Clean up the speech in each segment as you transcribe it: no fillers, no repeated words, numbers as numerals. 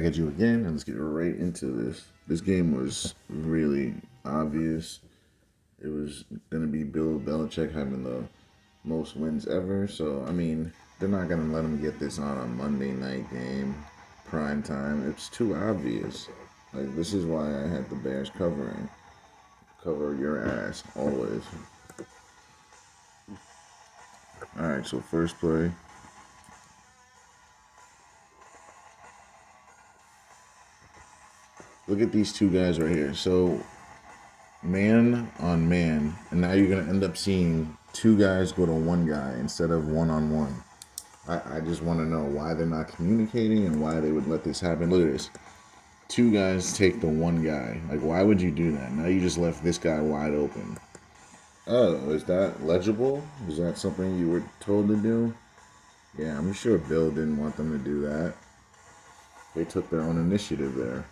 at you again, and let's get right into this. This game was really obvious. It was going to be Bill Belichick having the most wins ever. So, I mean, they're not going to let him get this on a Monday night game, prime time. It's too obvious. Like, this is why I had the Bears covering. Cover your ass, always. Alright, so first play. Look at these two guys right here. So, man on man, and now you're going to end up seeing two guys go to one guy instead of one-on-one. I just want to know why they're not communicating and why they would let this happen. Look at this. Two guys take the one guy. Like, why would you do that? Now you just left this guy wide open. Oh, is that legible? Is that something you were told to do? Yeah, I'm sure Bill didn't want them to do that. They took their own initiative there.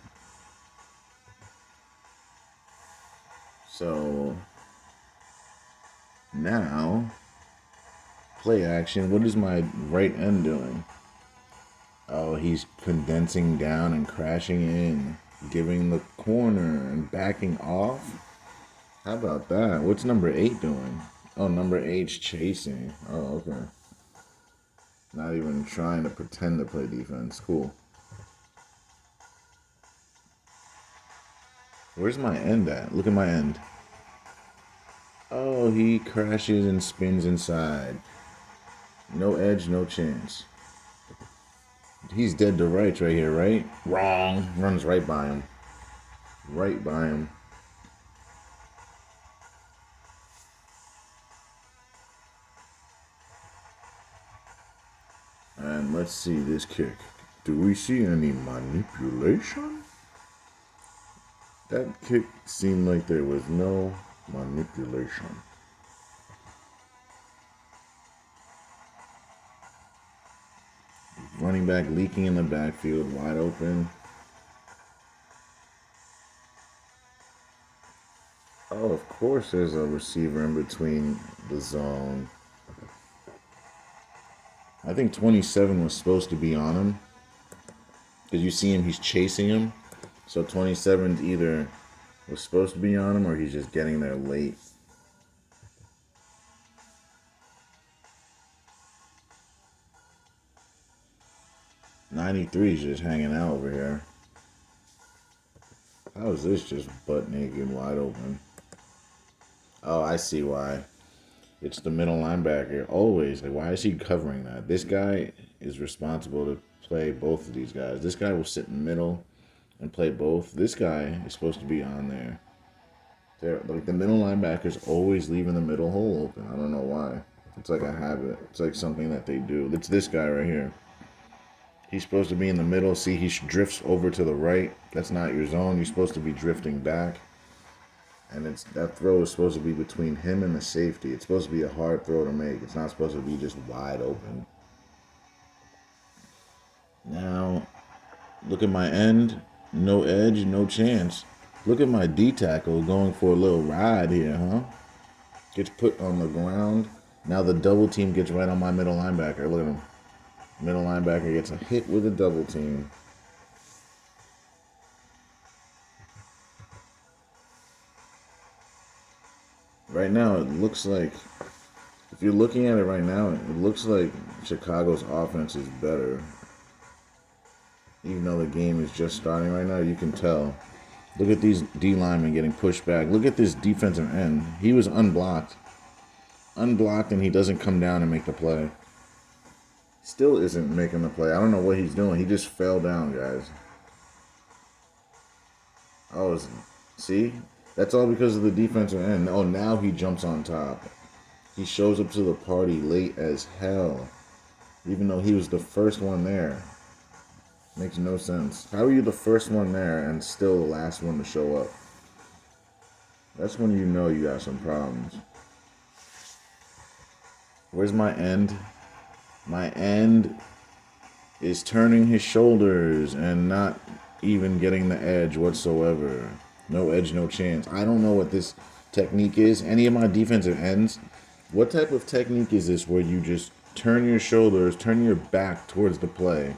So, now, play action. What is my right end doing? Oh, he's condensing down and crashing in, giving the corner and backing off. How about that? What's number 8 doing? Oh, number 8's chasing. Oh, okay. Not even trying to pretend to play defense. Cool. Where's my end at? Look at my end. Oh, he crashes and spins inside. No edge, no chance. He's dead to rights right here, right? Wrong. Runs right by him. Right by him. And let's see this kick. Do we see any manipulation? That kick seemed like there was no manipulation. Running back leaking in the backfield, wide open. Oh, of course there's a receiver in between the zone. I think 27 was supposed to be on him. Because you see him, he's chasing him. So 27 either was supposed to be on him or he's just getting there late. '93 is just hanging out over here. How is this just butt naked, wide open? Oh, I see why. It's the middle linebacker. Always. Like, why is he covering that? This guy is responsible to play both of these guys. This guy will sit in the middle and play both. This guy is supposed to be on there. Like, the middle linebacker's always leaving the middle hole open. I don't know why. It's like a habit. It's like something that they do. It's this guy right here. He's supposed to be in the middle. See, he drifts over to the right. That's not your zone. You're supposed to be drifting back. And that throw is supposed to be between him and the safety. It's supposed to be a hard throw to make. It's not supposed to be just wide open. Now, look at my end. No edge, no chance. Look at my D tackle going for a little ride here, huh? Gets put on the ground. Now the double team gets right on my middle linebacker. Look at him. Middle linebacker gets a hit with a double team. Right now, it looks like, if you're looking at it right now, it looks like Chicago's offense is better. Even though the game is just starting right now, you can tell. Look at these D linemen getting pushed back. Look at this defensive end. He was unblocked. Unblocked, and he doesn't come down and make the play. Still isn't making the play. I don't know what he's doing. He just fell down, guys. See? That's all because of the defensive end. Oh, now he jumps on top. He shows up to the party late as hell. Even though he was the first one there. Makes no sense. How are you the first one there and still the last one to show up? That's when you know you got some problems. Where's my end? My end is turning his shoulders and not even getting the edge whatsoever. No edge, no chance. I don't know what this technique is. Any of my defensive ends, what type of technique is this where you just turn your shoulders, turn your back towards the play,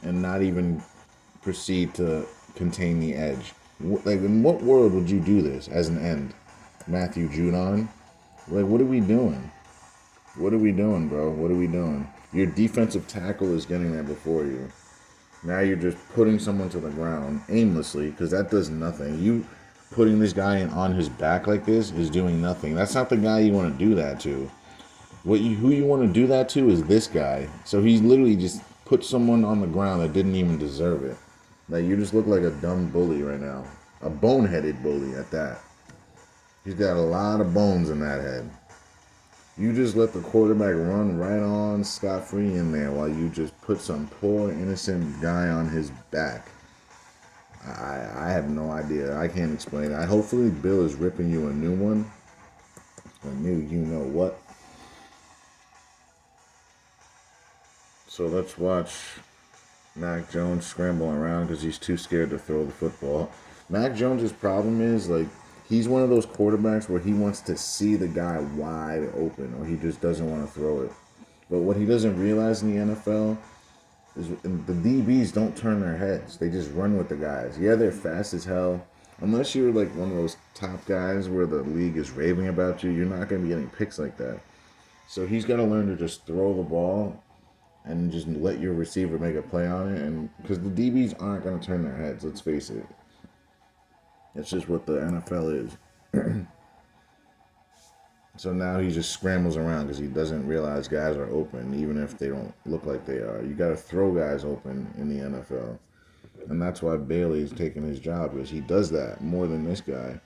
and not even proceed to contain the edge. Like, in what world would you do this as an end? Matthew Judon? Like, what are we doing? What are we doing, bro? What are we doing? Your defensive tackle is getting there before you. Now you're just putting someone to the ground aimlessly because that does nothing. You putting this guy on his back like this is doing nothing. That's not the guy you want to do that to. Who you want to do that to is this guy. So he literally just put someone on the ground that didn't even deserve it. Like, you just look like a dumb bully right now. A boneheaded bully at that. He's got a lot of bones in that head. You just let the quarterback run right on scot-free in there while you just put some poor innocent guy on his back. I have no idea. I can't explain it. Hopefully Bill is ripping you a new one. A new you know what. So let's watch Mac Jones scrambling around because he's too scared to throw the football. Mac Jones' problem is, like, he's one of those quarterbacks where he wants to see the guy wide open or he just doesn't want to throw it. But what he doesn't realize in the NFL is the DBs don't turn their heads. They just run with the guys. Yeah, they're fast as hell. Unless you're like one of those top guys where the league is raving about you, you're not going to be getting picks like that. So he's got to learn to just throw the ball and just let your receiver make a play on it. And because the DBs aren't going to turn their heads, let's face it. That's just what the NFL is. So now he just scrambles around because he doesn't realize guys are open, even if they don't look like they are. You got to throw guys open in the NFL. And that's why Bailey's taking his job, because he does that more than this guy.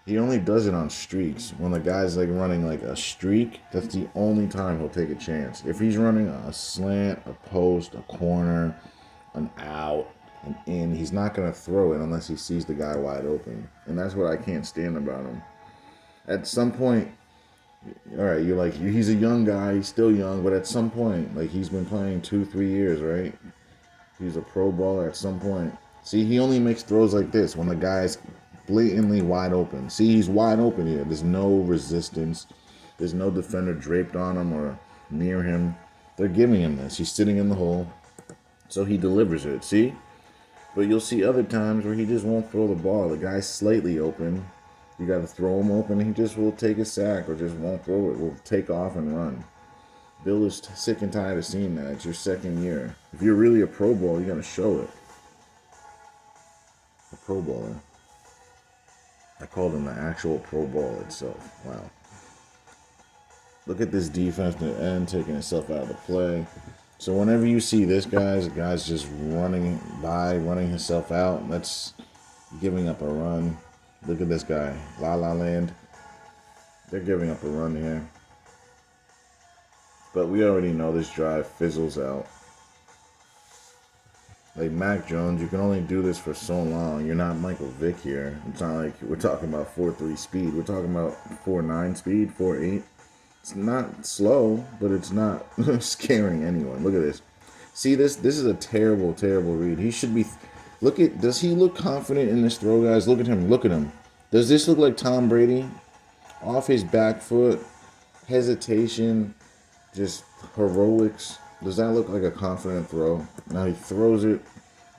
He only does it on streaks. When the guy's like running like a streak, that's the only time he'll take a chance. If he's running a slant, a post, a corner, an out, an in, he's not going to throw it unless he sees the guy wide open. And that's what I can't stand about him. At some point, all right, you're like, he's a young guy, he's still young, but at some point, like, he's been playing 2-3 years, right? He's a pro baller at some point. See, he only makes throws like this when the guy's blatantly wide open. See, he's wide open here. There's no resistance. There's no defender draped on him or near him. They're giving him this. He's sitting in the hole, so he delivers it. See? But you'll see other times where he just won't throw the ball. The guy's slightly open. You got to throw him open, and he just will take a sack or just won't throw it. Will take off and run. Bill is sick and tired of seeing that. It's your second year. If you're really a Pro Bowl, you got to show it. A Pro Bowler. I called him the actual Pro Bowl itself. Wow. Look at this defense at the end, taking itself out of the play. So whenever you see this the guy's just running by, running himself out. That's giving up a run. Look at this guy. La La Land. They're giving up a run here. But we already know this drive fizzles out. Like Mac Jones, you can only do this for so long. You're not Michael Vick here. It's not like we're talking about 4.3 speed. We're talking about 4.9 speed, 4.8. It's not slow, but it's not scaring anyone. Look at this. See this? This is a terrible, terrible read. He should be... does he look confident in this throw, guys? Look at him. Look at him. Does this look like Tom Brady? Off his back foot, hesitation, just heroics. Does that look like a confident throw? Now he throws it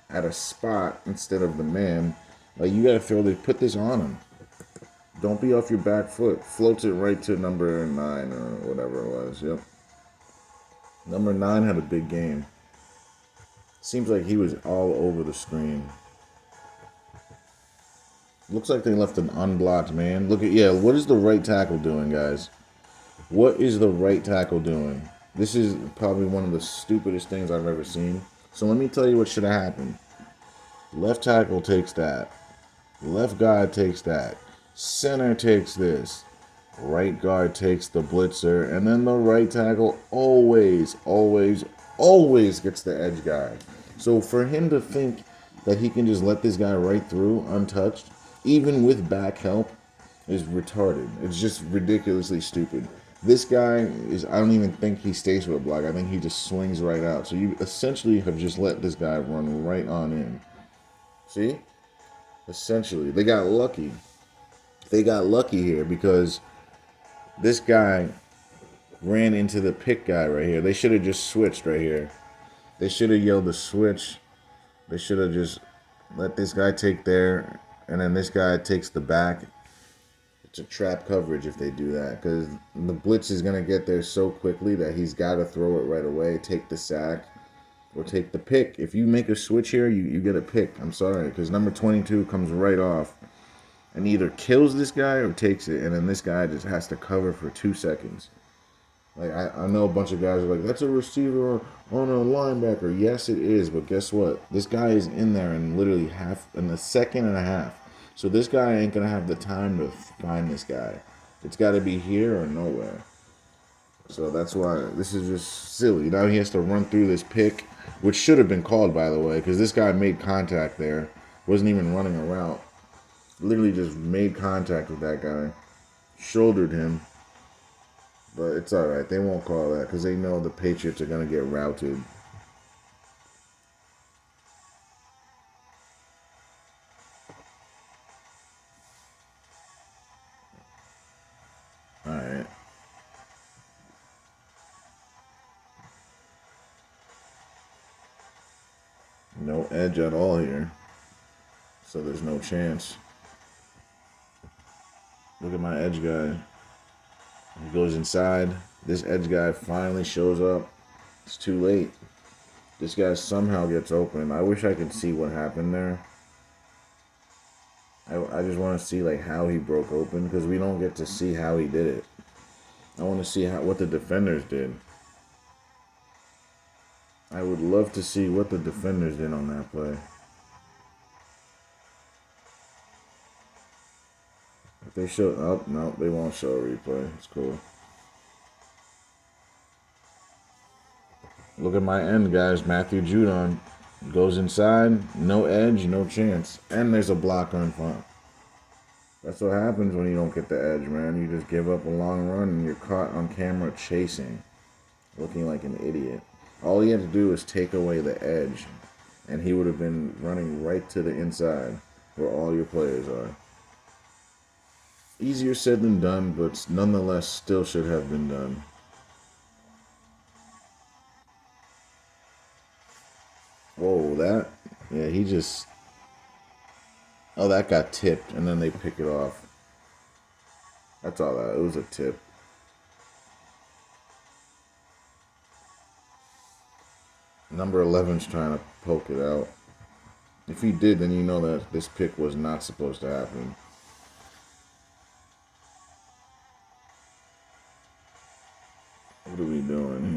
at a spot instead of the man. Like, you gotta put this on him. Don't be off your back foot. Floats it right to number 9 or whatever it was. Yep. Number 9 had a big game. Seems like he was all over the screen. Looks like they left an unblocked man. What is the right tackle doing, guys? What is the right tackle doing? This is probably one of the stupidest things I've ever seen. So let me tell you what should have happened. Left tackle takes that. Left guard takes that. Center takes this. Right guard takes the blitzer. And then the right tackle always, always, always gets the edge guy. So for him to think that he can just let this guy right through untouched, even with back help, is retarded. It's just ridiculously stupid. This guy I don't even think he stays with a block. I think he just swings right out. So you essentially have just let this guy run right on in. See? Essentially. They got lucky. They got lucky here because this guy ran into the pick guy right here. They should have just switched right here. They should have yelled the switch They should have just let this guy take there, and then this guy takes the back. It's a trap coverage if they do that, because the blitz is going to get there so quickly that he's got to throw it right away, take the sack, or take the pick. If you make a switch here, you get a pick. I'm sorry, because number 22 comes right off and either kills this guy or takes it, and then this guy just has to cover for 2 seconds. Like, I know a bunch of guys are like, that's a receiver on a linebacker. Yes, it is, but guess what? This guy is in there in literally in a second and a half. So this guy ain't going to have the time to find this guy. It's got to be here or nowhere. So that's why this is just silly. Now he has to run through this pick, which should have been called, by the way, because this guy made contact there. Wasn't even running a route. Literally just made contact with that guy. Shouldered him. But it's all right. They won't call that because they know the Patriots are going to get routed. All right. No edge at all here. So there's no chance. Look at my edge guy. He goes inside. This edge guy finally shows up. It's too late. This guy somehow gets open. I wish I could see what happened there. I just want to see like how he broke open because we don't get to see how he did it. I want to see what the defenders did. I would love to see what the defenders did on that play. If they show, oh no, they won't show a replay. It's cool. Look at my end, guys. Matthew Judon goes inside, no edge, no chance, and there's a blocker in front. That's what happens when you don't get the edge, man. You just give up a long run and you're caught on camera chasing, looking like an idiot. All he had to do was take away the edge, and he would have been running right to the inside where all your players are. Easier said than done, but nonetheless still should have been done. Whoa, that, yeah, he just, oh, that got tipped, and then they pick it off. That's all that, it was a tip. Number 11's trying to poke it out. If he did, then you know that this pick was not supposed to happen. What are we doing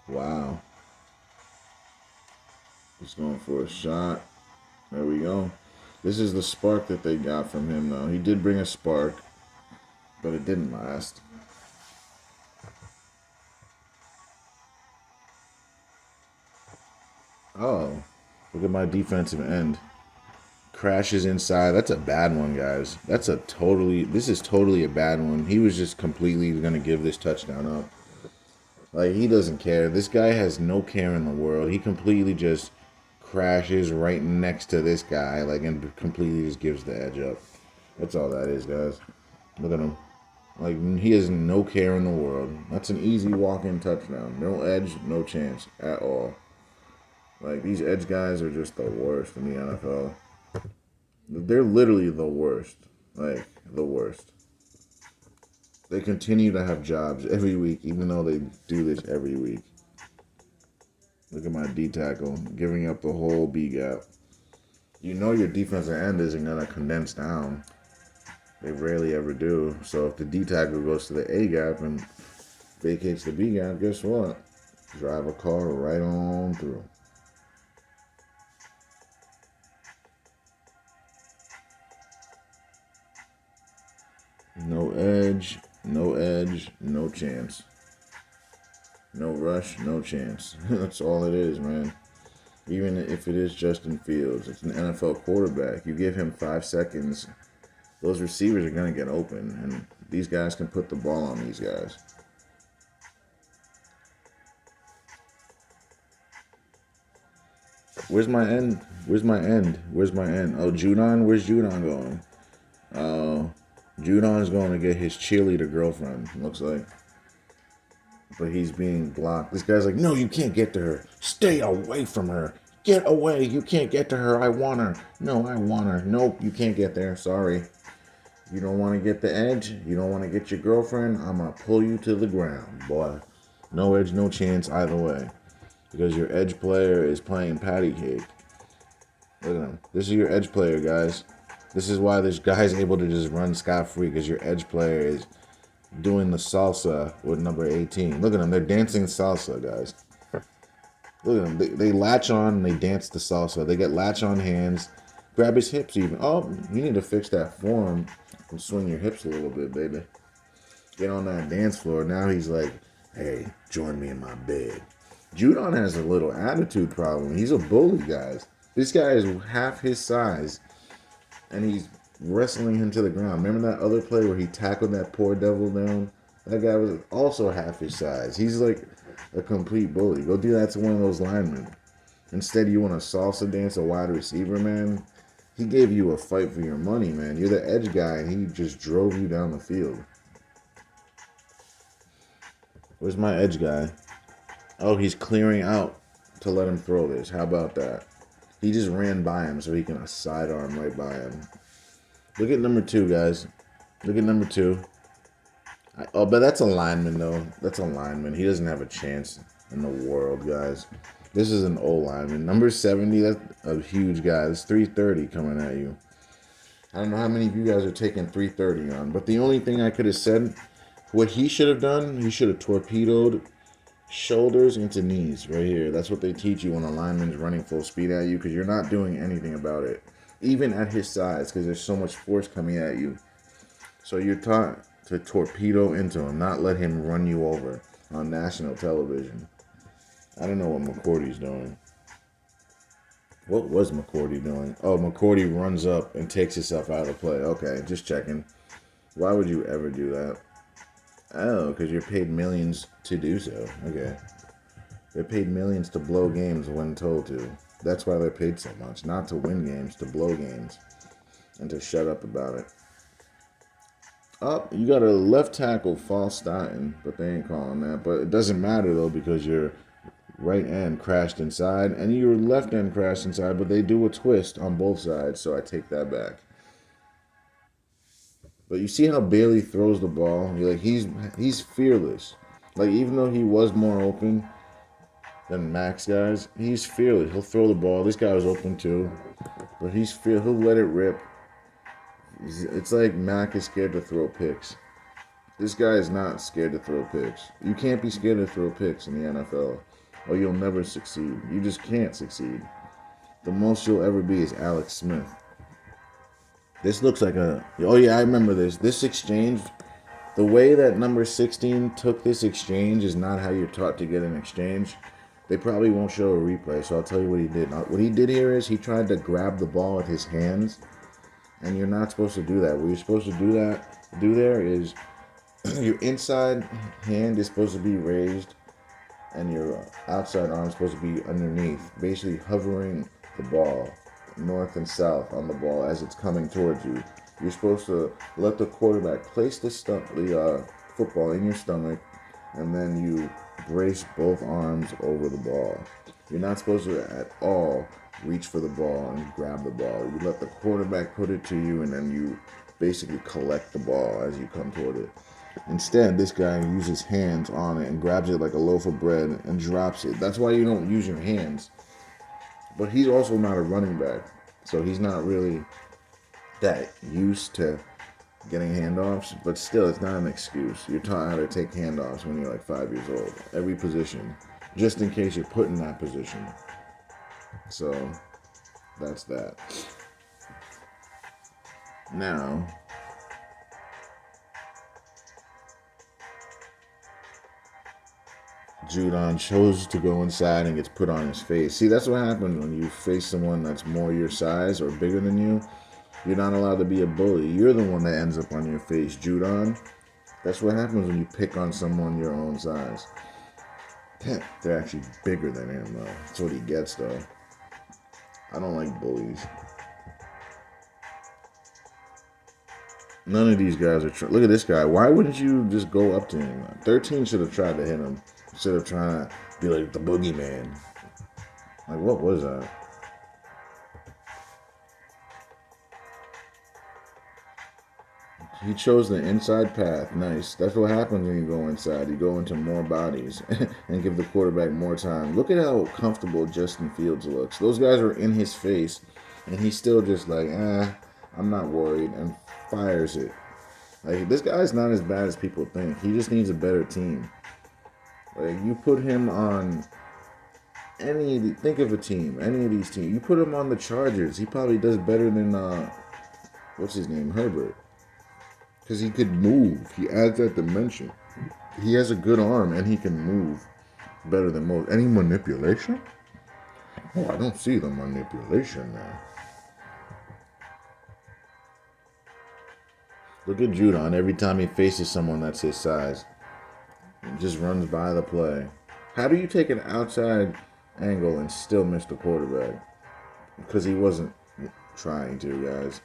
here? Wow. He's going for a shot. There we go. This is the spark that they got from him, though. He did bring a spark, but it didn't last. Oh, look at my defensive end. Crashes inside. That's a bad one, guys. This is totally a bad one. He was just completely going to give this touchdown up. Like, he doesn't care. This guy has no care in the world. He completely just crashes right next to this guy, like, and completely just gives the edge up. That's all that is, guys. Look at him. Like, he has no care in the world. That's an easy walk-in touchdown. No edge, no chance at all. Like, these edge guys are just the worst in the NFL. They're literally the worst. Like, the worst. They continue to have jobs every week, even though they do this every week. Look at my D tackle, giving up the whole B gap. You know your defensive end isn't going to condense down. They rarely ever do. So if the D tackle goes to the A gap and vacates the B gap, guess what? Drive a car right on through. No edge, no edge, no chance. No rush, no chance. That's all it is, man. Even if it is Justin Fields, it's an NFL quarterback. You give him 5 seconds, those receivers are going to get open, and these guys can put the ball on these guys. Where's my end? Where's my end? Where's my end? Oh, Judon? Where's Judon going? Oh, Judon's going to get his cheerleader girlfriend, looks like. But he's being blocked. This guy's like, no, you can't get to her. Stay away from her. Get away. You can't get to her. I want her. No, I want her. Nope, you can't get there. Sorry. You don't want to get the edge. You don't want to get your girlfriend. I'm going to pull you to the ground, boy. No edge, no chance either way. Because your edge player is playing patty cake. Look at him. This is your edge player, guys. This is why this guy's able to just run scot-free, because your edge player is doing the salsa with number 18. Look at them. They're dancing salsa, guys. Look at them. They latch on and they dance the salsa. They get latch on hands. Grab his hips even. Oh, you need to fix that form and swing your hips a little bit, baby. Get on that dance floor. Now he's like, hey, join me in my bed. Judon has a little attitude problem. He's a bully, guys. This guy is half his size, and he's wrestling him to the ground. Remember that other play where he tackled that poor devil down? That guy was also half his size. He's like a complete bully. Go do that to one of those linemen. Instead, you want to salsa dance a wide receiver, man. He gave you a fight for your money, man. You're the edge guy, and he just drove you down the field. Where's my edge guy? Oh, he's clearing out to let him throw this. How about that? He just ran by him so he can sidearm right by him. Look at number 2, guys. Look at number 2. But that's a lineman, though. That's a lineman. He doesn't have a chance in the world, guys. This is an old lineman. Number 70, that's a huge guy. That's 330 coming at you. I don't know how many of you guys are taking 330 on, but the only thing I could have said, what he should have done, he should have torpedoed shoulders into knees right here. That's what they teach you when a lineman's running full speed at you, because you're not doing anything about it, even at his size, because there's so much force coming at you. So you're taught to torpedo into him, not let him run you over on national television. I don't know what McCourty's doing. What was McCourty doing? Oh, McCourty runs up and takes himself out of play. Okay, just checking. Why would you ever do that? Oh, because you're paid millions to do so. Okay. They're paid millions to blow games when told to. That's why they're paid so much. Not to win games, to blow games. And to shut up about it. Oh, you got a left tackle false starting, but they ain't calling that. But it doesn't matter, though, because your right end crashed inside, and your left end crashed inside, but they do a twist on both sides, so I take that back. But you see how Bailey throws the ball? You're like, he's fearless. Like, even though he was more open than Max guys, he's fearless. He'll throw the ball. This guy was open too, but he'll let it rip. It's like Mac is scared to throw picks. This guy is not scared to throw picks. You can't be scared to throw picks in the NFL, or you'll never succeed. You just can't succeed. The most you'll ever be is Alex Smith. This looks like a... Oh, yeah, I remember this. This exchange, the way that number 16 took this exchange is not how you're taught to get an exchange. They probably won't show a replay, so I'll tell you what he did. What he did here is he tried to grab the ball with his hands, and you're not supposed to do that. What you're supposed to do there is your inside hand is supposed to be raised, and your outside arm is supposed to be underneath, basically hovering the ball north and south on the ball as it's coming towards you. You're supposed to let the quarterback place the football in your stomach, and then you brace both arms over the ball. You're not supposed to at all reach for the ball and grab the ball. You let the quarterback put it to you, and then you basically collect the ball as you come toward it. Instead, this guy uses hands on it and grabs it like a loaf of bread and drops it. That's why you don't use your hands. But he's also not a running back, so he's not really that used to getting handoffs. But still, it's not an excuse. You're taught how to take handoffs when you're like 5 years old. Every position, just in case you're put in that position. So, that's that. Now, Judon chose to go inside and gets put on his face. See, that's what happens when you face someone that's more your size or bigger than you. You're not allowed to be a bully. You're the one that ends up on your face, Judon. That's what happens when you pick on someone your own size. They're actually bigger than him, though. That's what he gets, though. I don't like bullies. None of these guys are... Look at this guy. Why wouldn't you just go up to him? 13 should have tried to hit him. Instead of trying to be like the boogeyman. Like, what was that? He chose the inside path. Nice. That's what happens when you go inside. You go into more bodies and give the quarterback more time. Look at how comfortable Justin Fields looks. Those guys are in his face, and he's still just like, I'm not worried, and fires it. Like, this guy's not as bad as people think. He just needs a better team. Like, you put him on think of a team, any of these teams. You put him on the Chargers, he probably does better than what's his name, Herbert, because he could move. He adds that dimension. He has a good arm and he can move better than most. Any manipulation? Oh, I don't see the manipulation there. Look at Judon. Every time he faces someone that's his size, he just runs by the play. How do you take an outside angle and still miss the quarterback? Because he wasn't trying to, guys.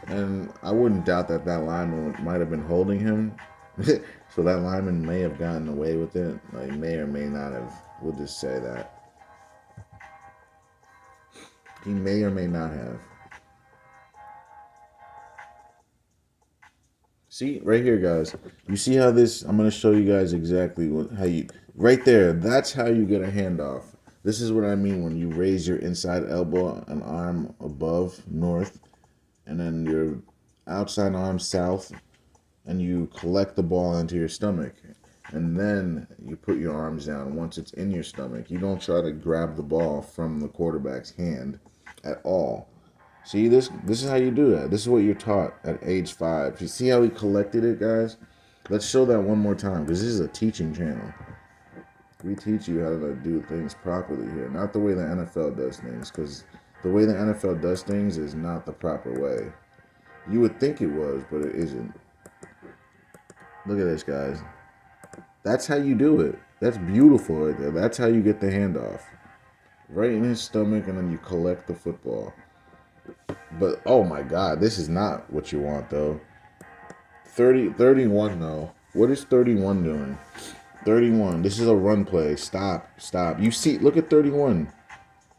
And I wouldn't doubt that lineman might have been holding him. So that lineman may have gotten away with it. Like, may or may not have. We'll just say that. He may or may not have. See, right here, guys. You see how this... I'm going to show you guys exactly how you... Right there, that's how you get a handoff. This is what I mean when you raise your inside elbow and arm above, north, and then your outside arm south, and you collect the ball into your stomach. And then you put your arms down once it's in your stomach. You don't try to grab the ball from the quarterback's hand at all. See, this is how you do that. This is what you're taught at age 5. You see how he collected it, guys? Let's show that one more time, because this is a teaching channel. We teach you how to do things properly here, not the way the NFL does things, because the way the NFL does things is not the proper way. You would think it was, but it isn't. Look at this, guys. That's how you do it. That's beautiful right there. That's how you get the handoff. Right in his stomach, and then you collect the football. But, oh my God, this is not what you want, though. 31, though. What is 31 doing? 31. This is a run play. Stop. You see, look at 31.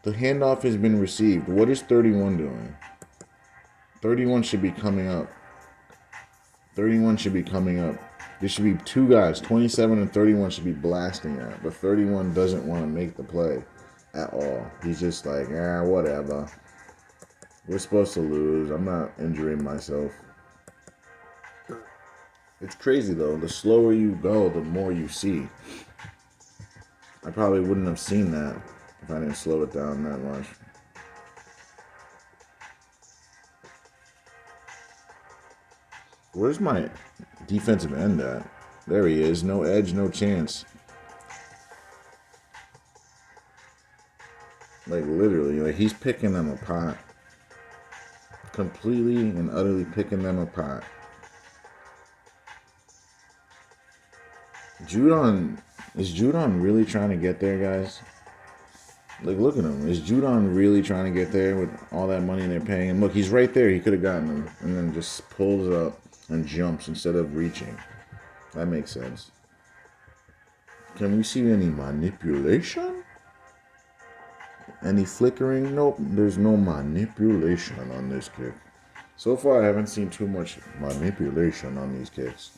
The handoff has been received. What is 31 doing? 31 should be coming up. 31 should be coming up. There should be two guys. 27 and 31 should be blasting at. But 31 doesn't want to make the play at all. He's just like, whatever. We're supposed to lose. I'm not injuring myself. It's crazy, though. The slower you go, the more you see. I probably wouldn't have seen that if I didn't slow it down that much. Where's my defensive end at? There he is. No edge, no chance. Like, literally. Like, he's picking them apart. Completely and utterly picking them apart. Is Judon really trying to get there, guys? Like, look at him. Is Judon really trying to get there with all that money they're paying him? Look, he's right there. He could have gotten him. And then just pulls up and jumps instead of reaching. That makes sense. Can we see any manipulation? Any flickering? Nope. There's no manipulation on this kick. So far, I haven't seen too much manipulation on these kicks.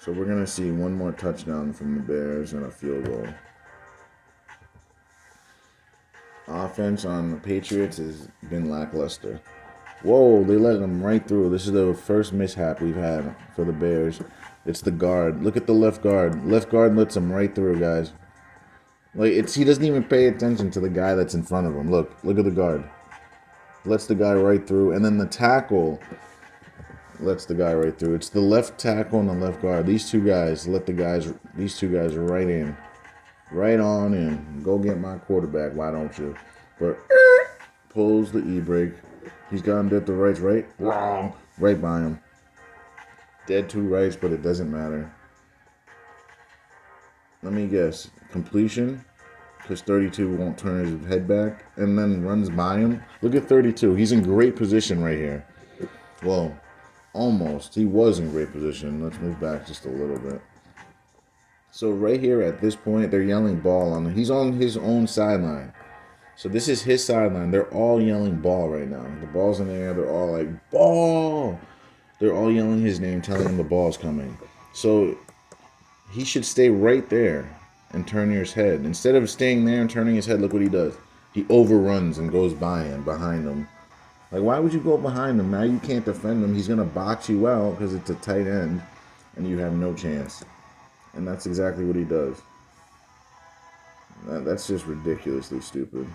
So we're going to see one more touchdown from the Bears and a field goal. Offense on the Patriots has been lackluster. Whoa, they let them right through. This is the first mishap we've had for the Bears. It's the guard. Look at the left guard. Left guard lets him right through, guys. Like, he doesn't even pay attention to the guy that's in front of him. Look at the guard. Lets the guy right through. And then the tackle lets the guy right through. It's the left tackle and the left guard. These two guys let these two guys right in. Right on in. Go get my quarterback, why don't you? But pulls the e-brake. He's got him dead to rights, right? Wrong. Right by him. Dead to rights, but it doesn't matter. Let me guess. Completion. Because 32 won't turn his head back. And then runs by him. Look at 32. He's in great position right here. Well, almost. He was in great position. Let's move back just a little bit. So right here at this point, they're yelling ball on him. He's on his own sideline. So this is his sideline. They're all yelling ball right now. The ball's in the air. They're all like, ball. They're all yelling his name, telling him the ball's coming. So he should stay right there and turn his head. Instead of staying there and turning his head, look what he does. He overruns and goes by him, behind him. Like, why would you go behind him? Now you can't defend him. He's going to box you out because it's a tight end and you have no chance. And that's exactly what he does. That's just ridiculously stupid.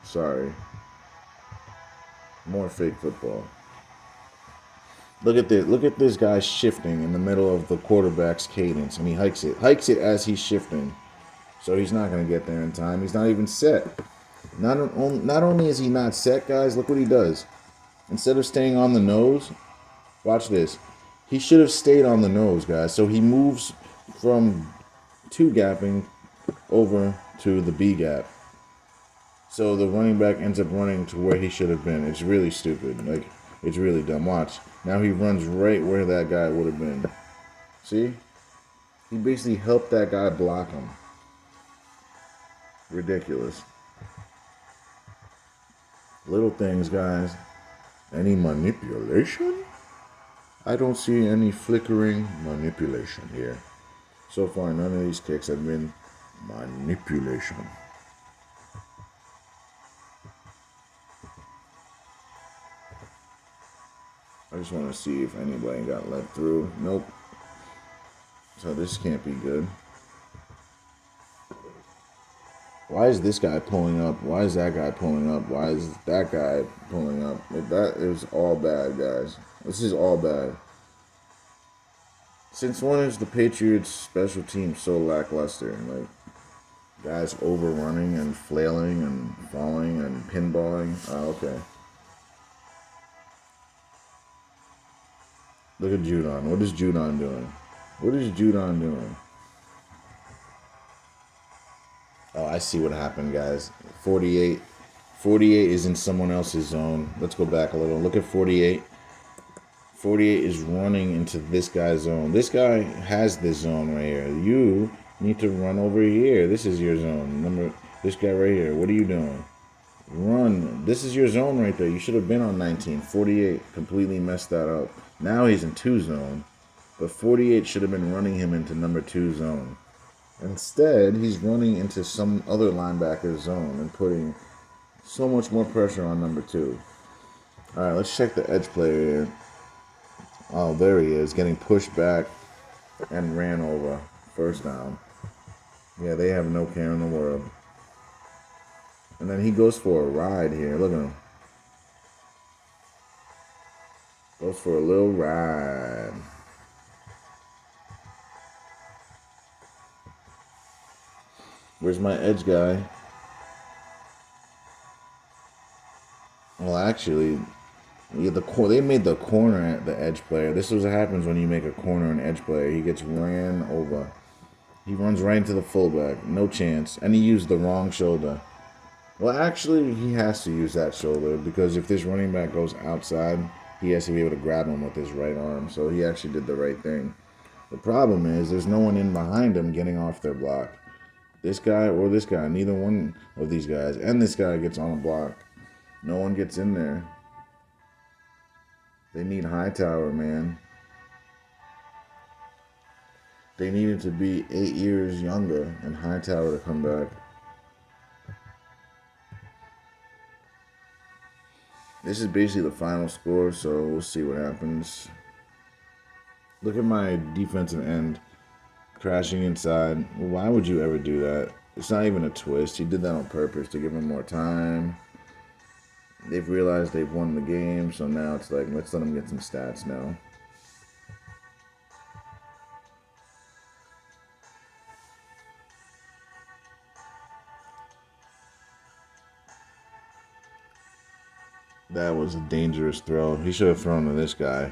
Sorry. More fake football. Look at this. Look at this guy shifting in the middle of the quarterback's cadence, and he hikes it as he's shifting. So he's not going to get there in time. He's not even set. Not only is he not set, guys, look what he does. Instead of staying on the nose, watch this. He should have stayed on the nose, guys. So he moves from two gapping over to the B gap. So the running back ends up running to where he should have been. It's really stupid. Like, it's really dumb. Watch. Now he runs right where that guy would have been. See? He basically helped that guy block him. Ridiculous. Little things, guys. Any manipulation? I don't see any flickering manipulation here. So far, none of these kicks have been manipulation. I just want to see if anybody got let through. Nope. So this can't be good. Why is this guy pulling up? Why is that guy pulling up? Why is that guy pulling up? Like, that is all bad, guys. This is all bad. Since when is the Patriots special team so lackluster? Like, guys overrunning and flailing and falling and pinballing. Oh, okay. Look at Judon. What is Judon doing? What is Judon doing? Oh, I see what happened, guys. 48. 48 is in someone else's zone. Let's go back a little. Look at 48. 48 is running into this guy's zone. This guy has this zone right here. You need to run over here. This is your zone. Remember, this guy right here. What are you doing? Run. This is your zone right there. You should have been on 19. 48 completely messed that up. Now he's in 2 zone. But 48 should have been running him into number 2 zone. Instead, he's running into some other linebacker's zone and putting so much more pressure on number 2. All right, let's check the edge player here. Oh, there he is, getting pushed back and ran over. First down. Yeah, they have no care in the world. And then he goes for a ride here. Look at him. Goes for a little ride. Where's my edge guy? Well, actually, yeah, they made the corner at the edge player. This is what happens when you make a corner an edge player. He gets ran over. He runs right into the fullback. No chance. And he used the wrong shoulder. Well, actually, he has to use that shoulder because if this running back goes outside, he has to be able to grab him with his right arm. So he actually did the right thing. The problem is there's no one in behind him getting off their block. This guy or this guy, neither one of these guys, and this guy gets on a block. No one gets in there. They need Hightower, man. They needed to be 8 years younger and Hightower to come back. This is basically the final score, so we'll see what happens. Look at my defensive end crashing inside. Why would you ever do that? It's not even a twist. He did that on purpose to give him more time. They've realized they've won the game, so now it's like, let's let them get some stats now. That was a dangerous throw. He should have thrown to this guy.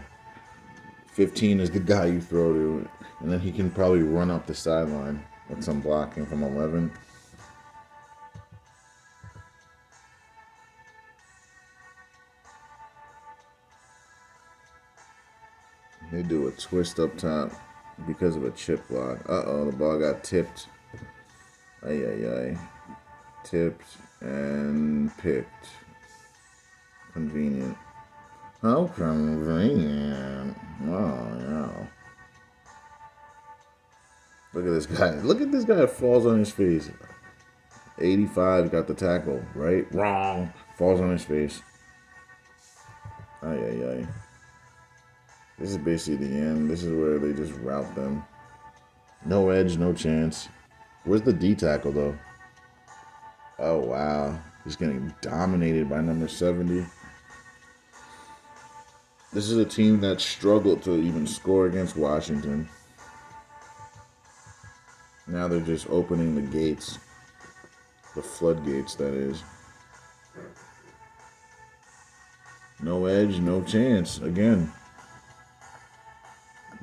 15 is the guy you throw to, and then he can probably run up the sideline with some blocking from 11. They do a twist up top. because of a chip block. Uh-oh, the ball got tipped. Ay, ay, ay. Tipped and picked. Convenient. How convenient. Oh, yeah. Look at this guy. Look at this guy falls on his face. 85 got the tackle, right? Wrong. Falls on his face. Ay, ay, ay. This is basically the end. This is where they just route them. No edge, no chance. Where's the D tackle, though? Oh, wow. He's getting dominated by number 70. This is a team that struggled to even score against Washington. Now they're just opening the gates. The floodgates, that is. No edge, no chance. Again.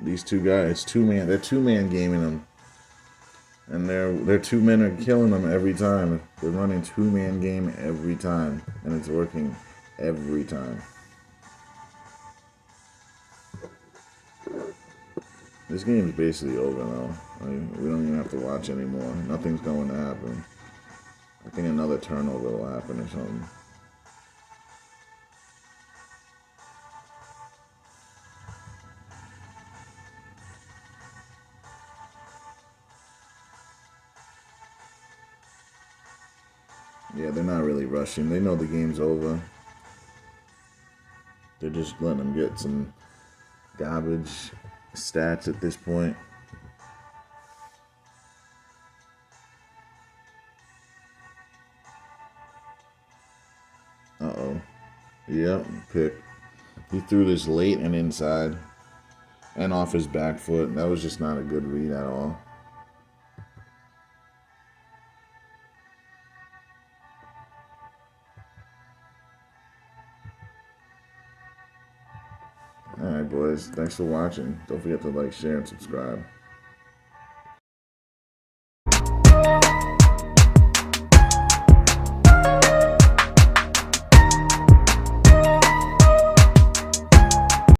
These two guys, it's two-man. They're two-man gaming them. And their two men are killing them every time. They're running two-man game every time. And it's working every time. This game is basically over now. We don't even have to watch anymore. Nothing's going to happen. I think another turnover will happen or something. Yeah, they're not really rushing. They know the game's over. They're just letting them get some garbage stats at this point. Uh-oh. Yep, pick. He threw this late and inside. And off his back foot. That was just not a good read at all. Alright, boys. Thanks for watching. Don't forget to like, share, and subscribe.